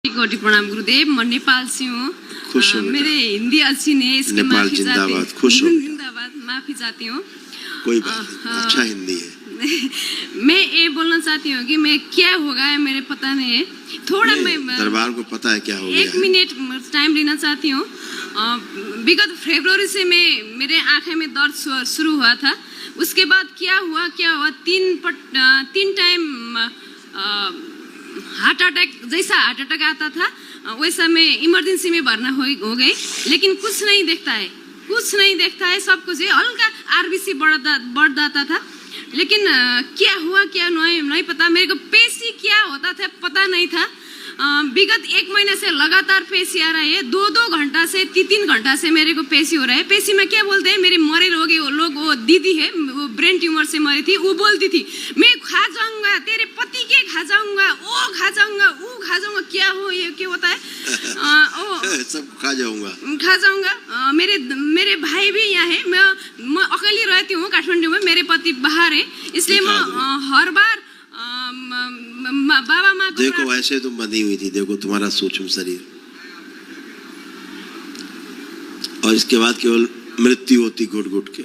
कोटि प्रणाम गुरुदेव। मैं नेपाल से हूँ। मेरे हिंदी अच्छी नहीं है, इसके नेपाल जिंदाबाद। खुश हो। जिंदाबाद। माफी चाहती हूँ। कोई बात नहीं, अच्छा हिंदी है। मैं ये बोलना चाहती हूँ कि मैं क्या होगा है मेरे पता नहीं है। थोड़ा मैं दरबार को पता है क्या हो गया। 1 मिनट टाइम लेना चाहती हूँ। विगत फरवरी से मेरे आँखें में दर्द शुरू हुआ था। उसके बाद क्या हुआ 3 टाइम हार्ट अटैक जैसा हार्ट अटैक आता था वैसा मैं इमरजेंसी में भर्ना हो गई, लेकिन कुछ नहीं देखता है, सब कुछ है। हल्का आरबीसी बढ़ जाता था, लेकिन क्या हुआ क्या नहीं पता। मेरे को पेशी क्या होता था पता नहीं था। विगत 1 महीने से लगातार पेशी आ रहा है। 2-2 घंटा से 3-3 घंटा से मेरे को पेशी हो रहा है। पेशी में क्या बोलते हैं, मेरे मरे लोग वो दीदी है, वो ब्रेन ट्यूमर से मरी थी, वो बोलती थी मैं खा जाऊंगा, तेरे पति के खा जाऊंगा, वो खा जाऊंगा। क्या हो ये क्या होता है? सब खा जाऊंगा। मेरे भाई भी यहाँ है। मैं अकेली रहती हूँ काठमांडू में। मेरे पति बाहर है, इसलिए मैं हर बार बाबा माँ को देखो ऐसे तुम बंधी हुई थी, देखो तुम्हारा सूक्ष्म शरीर, और इसके बाद केवल मृत्यु होती घुट घुट के।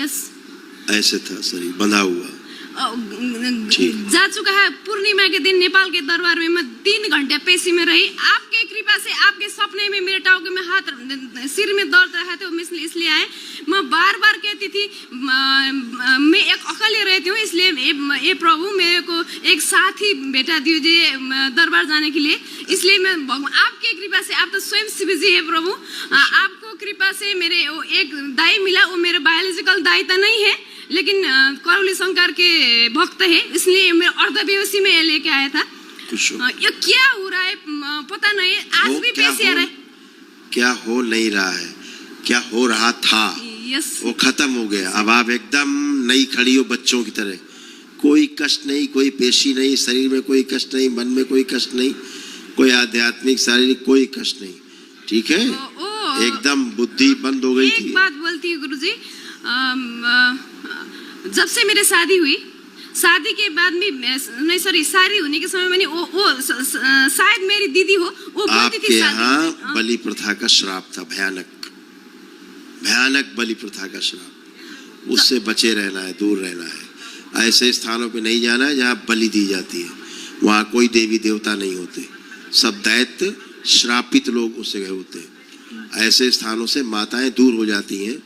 यस, ऐसे था शरीर बंधा हुआ। जा चुका है। पूर्णिमा के दिन नेपाल के दरबार में मैं 3 घंटे पेशी में रही। आपके कृपा से आपके सपने में मेरे टाँव में हाथ सिर में दर्द रहा था, इसलिए आए। मैं बार कहती थी मैं एक अकेले रहती हूँ, इसलिए ये प्रभु मेरे को एक साथी बेटा दीजिए दरबार जाने के लिए। इसलिए मैं आपके कृपा से, आप तो स्वयं शिव जी है प्रभु, आपको कृपा से मेरे एक दाई मिला। वो मेरे बायोलॉजिकल दाई तो नहीं है, लेकिन करौली शंकर के भक्त है, इसलिए मैं अर्धव्यवसी में लेके आया था। ये क्या हो रहा है पता नहीं। आज भी पेशी आ रहा है। क्या हो नहीं रहा है, क्या हो रहा था वो खत्म हो गया। अब आप एकदम नई खड़ी हो बच्चों की तरह। कोई कष्ट नहीं, कोई पेशी नहीं, शरीर में कोई कष्ट नहीं, मन में कोई कष्ट नहीं, कोई आध्यात्मिक शारीरिक कोई कष्ट नहीं। ठीक है, एकदम बुद्धि बंद हो गई थी। एक बात बोलती हूँ गुरुजी, जब से मेरी शादी हुई, शादी के बाद में शादी होने के समय मैंने वो शायद मेरी दीदी हो, वो बोलती थी यहाँ बलि प्रथा का श्राप था, भयानक बलि प्रथा का श्राप। उससे बचे रहना है, दूर रहना है। ऐसे स्थानों पे नहीं जाना है जहाँ बलि दी जाती है। वहाँ कोई देवी देवता नहीं होते, सब दैत्य श्रापित लोग उस जगह होते हैं। ऐसे स्थानों से माताएं दूर हो जाती हैं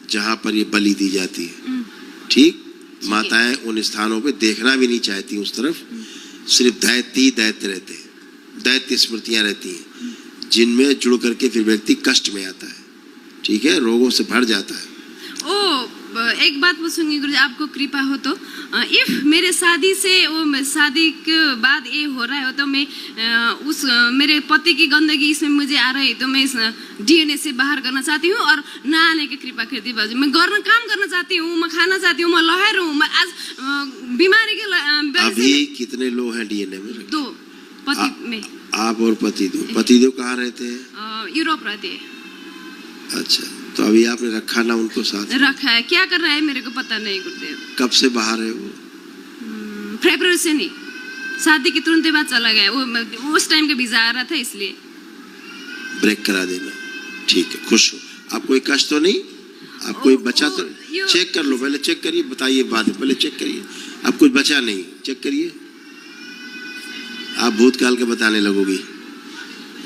जहाँ पर ये बलि दी जाती है। ठीक, माताएं उन स्थानों पे देखना भी नहीं चाहती उस तरफ। सिर्फ दैत्य रहते हैं, दैत्य स्मृतियां रहती हैं, जिनमें जुड़ करके फिर व्यक्ति कष्ट में आता है। ठीक है, रोगों से भर जाता है। एक बात पूछूंगी गुरुजी, आपको कृपा हो तो, इफ मेरे शादी से शादी के बाद ये हो रहा है तो मैं मेरे पति की गंदगी इसमें मुझे आ रही है, तो मैं इस DNA से बाहर करना चाहती हूँ और ना आने की कृपा करती बाजू। मैं काम करना चाहती हूँ, मैं खाना चाहती हूँ, मैं लहर हूँ। मैं आज बीमारी के अभी कितने लोग हैं DNA में? 2 पति में। आप और पतिदेव कहाँ रहते हैं? यूरोप रहते हैं। अच्छा, तो अभी आपने रखा ना उनको साथ? रखा है। क्या कर रहा है मेरे को पता नहीं गुरुदेव। कब से बाहर है वो? फरवरी से नहीं, शादी के तुरंत बाद चला गया। वो उस टाइम का वीजा आ रहा था, इसलिए ब्रेक करा देना। ठीक है, खुश हो आप? कोई कष्ट तो नहीं? आप कोई बचा तो? चेक कर लो, पहले चेक करिए, बताइए बाद में। पहले चेक करिए, आप कुछ बचा नहीं, चेक करिए। आप भूतकाल के बताने लगोगी।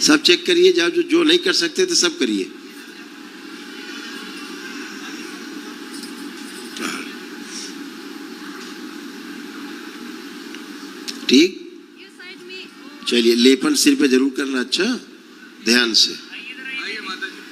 सब चेक करिए, जो नहीं कर सकते तो सब करिए। ठीक, चलिए लेपन सिर पे जरूर करना। अच्छा, ध्यान से।